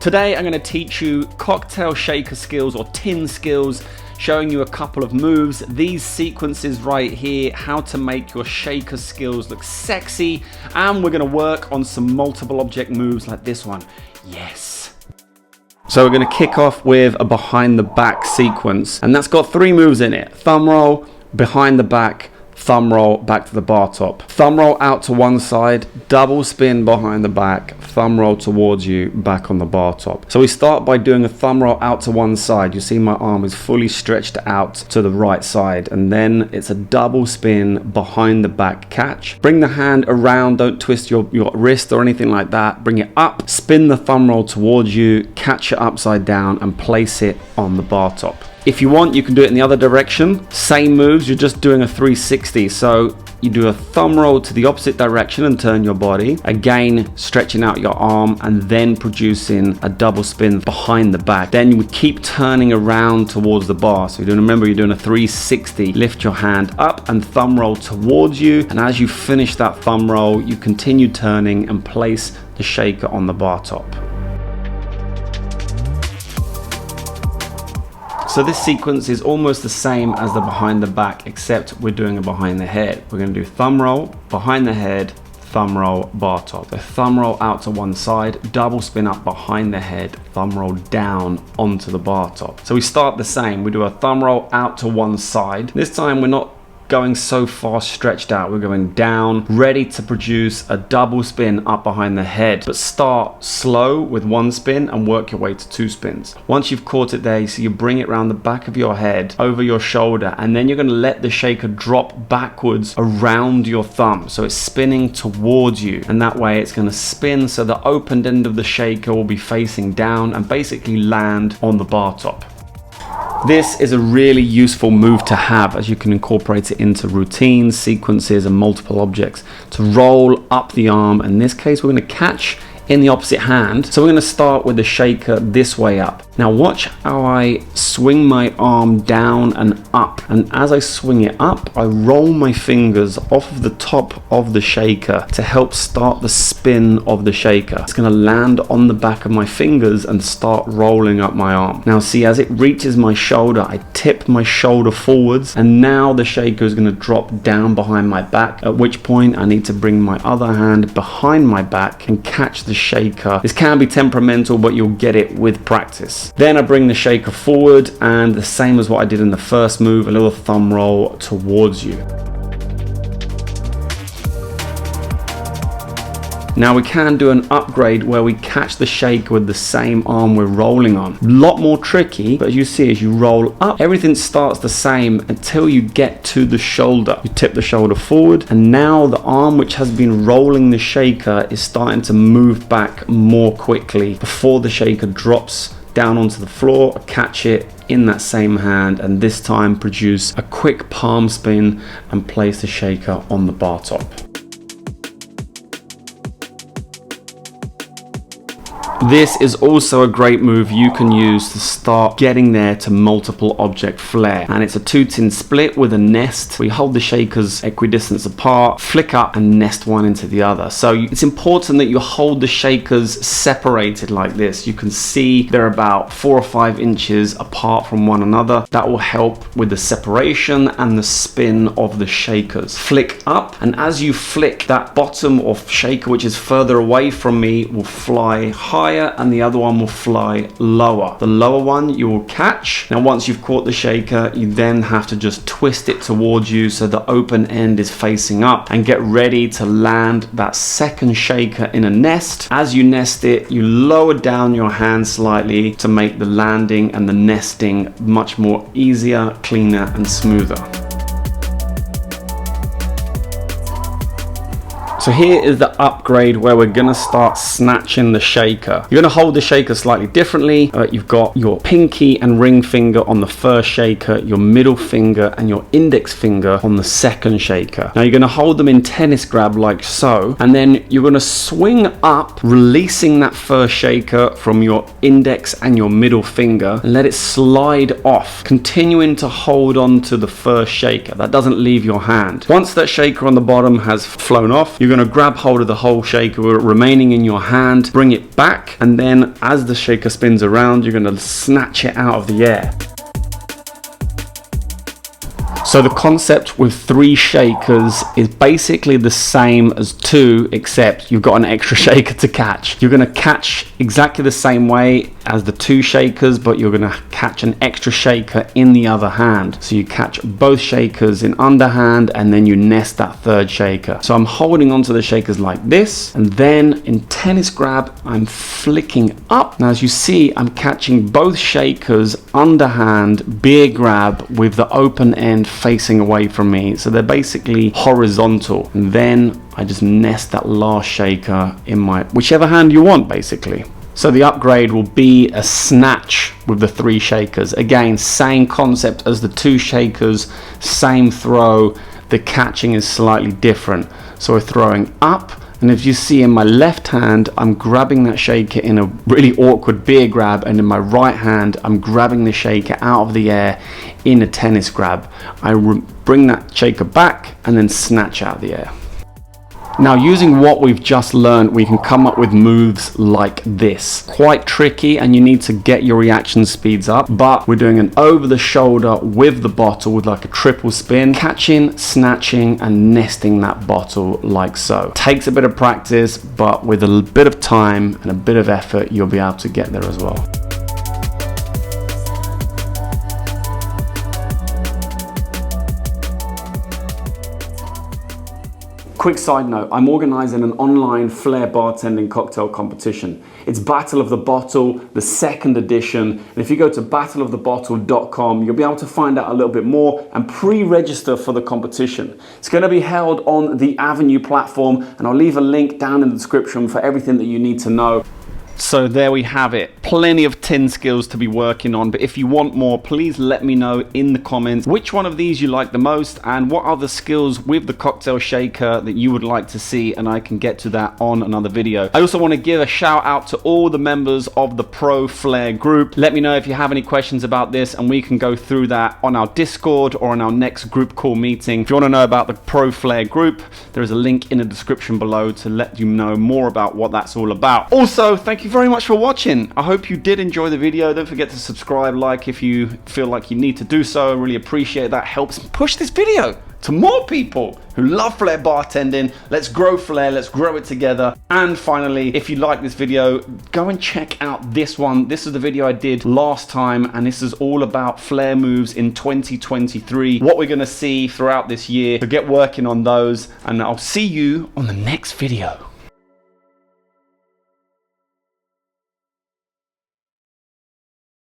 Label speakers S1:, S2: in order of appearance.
S1: Today I'm going to teach you cocktail shaker skills or tin skills, showing you a couple of moves, these sequences right here, how to make your shaker skills look sexy, and we're going to work on some multiple object moves like this one. Yes. So we're going to kick off with a behind the back sequence, and that's got 3 moves in it: thumb roll, behind the back, thumb roll back to the bar top. Thumb roll out to one side, double spin behind the back, thumb roll towards you, back on the bar top. So we start by doing a thumb roll out to one side. You see my arm is fully stretched out to the right side, and then it's a double spin behind the back catch. Bring the hand around, don't twist your wrist or anything like that. Bring it up, spin the thumb roll towards you, catch it upside down and place it on the bar top. If you want, you can do it in the other direction. Same moves, you're just doing a 360. So you do a thumb roll to the opposite direction and turn your body. Again, stretching out your arm and then producing a double spin behind the back. Then you would keep turning around towards the bar. So remember, you're doing a 360. Lift your hand up and thumb roll towards you. And as you finish that thumb roll, you continue turning and place the shaker on the bar top. So this sequence is almost the same as the behind the back, except we're doing a behind the head. We're going to do thumb roll, behind the head, thumb roll, bar top. So thumb roll out to one side, double spin up behind the head, thumb roll down onto the bar top. So we start the same. We do a thumb roll out to one side. This time we're not going so far stretched out. We're going down, ready to produce a double spin up behind the head, but start slow with 1 spin and work your way to 2 spins. Once you've caught it there, so you bring it around the back of your head, over your shoulder, and then you're going to let the shaker drop backwards around your thumb. So it's spinning towards you, and that way it's going to spin so the opened end of the shaker will be facing down and basically land on the bar top. This is a really useful move to have, as you can incorporate it into routines, sequences, and multiple objects. To roll up the arm, in this case we're going to catch in the opposite hand. So we're going to start with the shaker this way up. Now watch how I swing my arm down and up, and as I swing it up, I roll my fingers off of the top of the shaker to help start the spin of the shaker. It's going to land on the back of my fingers and start rolling up my arm. Now see, as it reaches my shoulder, I tip my shoulder forwards, and now the shaker is going to drop down behind my back, at which point I need to bring my other hand behind my back and catch the shaker. This can be temperamental, but you'll get it with practice. Then I bring the shaker forward, and the same as what I did in the first move, a little thumb roll towards you. Now we can do an upgrade where we catch the shaker with the same arm we're rolling on. A lot more tricky, but as you see, as you roll up, everything starts the same until you get to the shoulder. You tip the shoulder forward, and now the arm which has been rolling the shaker is starting to move back more quickly before the shaker drops down onto the floor. Catch it in that same hand, and this time produce a quick palm spin and place the shaker on the bar top. This is also a great move you can use to start getting there to multiple object flair, and it's a 2-tin split with a nest. We hold the shakers equidistant apart, flick up and nest one into the other. So it's important that you hold the shakers separated like this. You can see they're about 4 or 5 inches apart from one another. That will help with the separation and the spin of the shakers. Flick up, and as you flick, that bottom of shaker which is further away from me will fly higher, and the other one will fly lower. The lower one you will catch. Now once you've caught the shaker, you then have to just twist it towards you so the open end is facing up, and get ready to land that second shaker in a nest. As you nest it, you lower down your hand slightly to make the landing and the nesting much more easier, cleaner and smoother. So here is the upgrade where we're gonna start snatching the shaker. You're gonna hold the shaker slightly differently. You've got your pinky and ring finger on the first shaker, your middle finger and your index finger on the second shaker. Now you're gonna hold them in tennis grab like so, and then you're gonna swing up, releasing that first shaker from your index and your middle finger, and let it slide off, continuing to hold on to the first shaker. That doesn't leave your hand. Once that shaker on the bottom has flown off, you're gonna grab hold of the whole shaker remaining in your hand, bring it back, and then as the shaker spins around, you're gonna snatch it out of the air. So the concept with 3 shakers is basically the same as 2, except you've got an extra shaker to catch. You're gonna catch exactly the same way as the 2 shakers, but you're gonna catch an extra shaker in the other hand. So you catch both shakers in underhand, and then you nest that 3rd shaker. So I'm holding onto the shakers like this, and then in tennis grab, I'm flicking up. Now as you see, I'm catching both shakers underhand, beer grab with the open end facing away from me, so they're basically horizontal, and then I just nest that last shaker in my whichever hand you want basically. So the upgrade will be a snatch with the 3 shakers. Again, same concept as the 2 shakers, same throw, the catching is slightly different. So we're throwing up, and if you see in my left hand, I'm grabbing that shaker in a really awkward beer grab, and in my right hand, I'm grabbing the shaker out of the air in a tennis grab. I bring that shaker back and then snatch out of the air. Now, using what we've just learned, we can come up with moves like this. Quite tricky, and you need to get your reaction speeds up, but we're doing an over the shoulder with the bottle with like a triple spin, catching, snatching, and nesting that bottle like so. Takes a bit of practice, but with a bit of time and a bit of effort, you'll be able to get there as well. Quick side note, I'm organising an online Flair bartending cocktail competition. It's Battle of the Bottle, the 2nd edition. And if you go to battleofthebottle.com, you'll be able to find out a little bit more and pre-register for the competition. It's going to be held on the Avenue platform, and I'll leave a link down in the description for everything that you need to know. So there we have it. Plenty of tin skills to be working on, but if you want more, please let me know in the comments which one of these you like the most and what other skills with the cocktail shaker that you would like to see, and I can get to that on another video. I also want to give a shout out to all the members of the Pro Flair Group. Let me know if you have any questions about this, and we can go through that on our Discord or on our next group call meeting. If you want to know about the Pro Flair Group, there is a link in the description below to let you know more about what that's all about. Also, thank you very much for watching. I hope you did enjoy the video. Don't forget to subscribe, like if you feel like you need to do so. I really appreciate that. Helps push this video to more people who love Flair bartending. Let's grow Flair, let's grow it together. And finally, if you like this video, go and check out this one. This is the video I did last time, and this is all about Flair moves in 2023, what we're gonna see throughout this year. So get working on those, and I'll see you on the next video.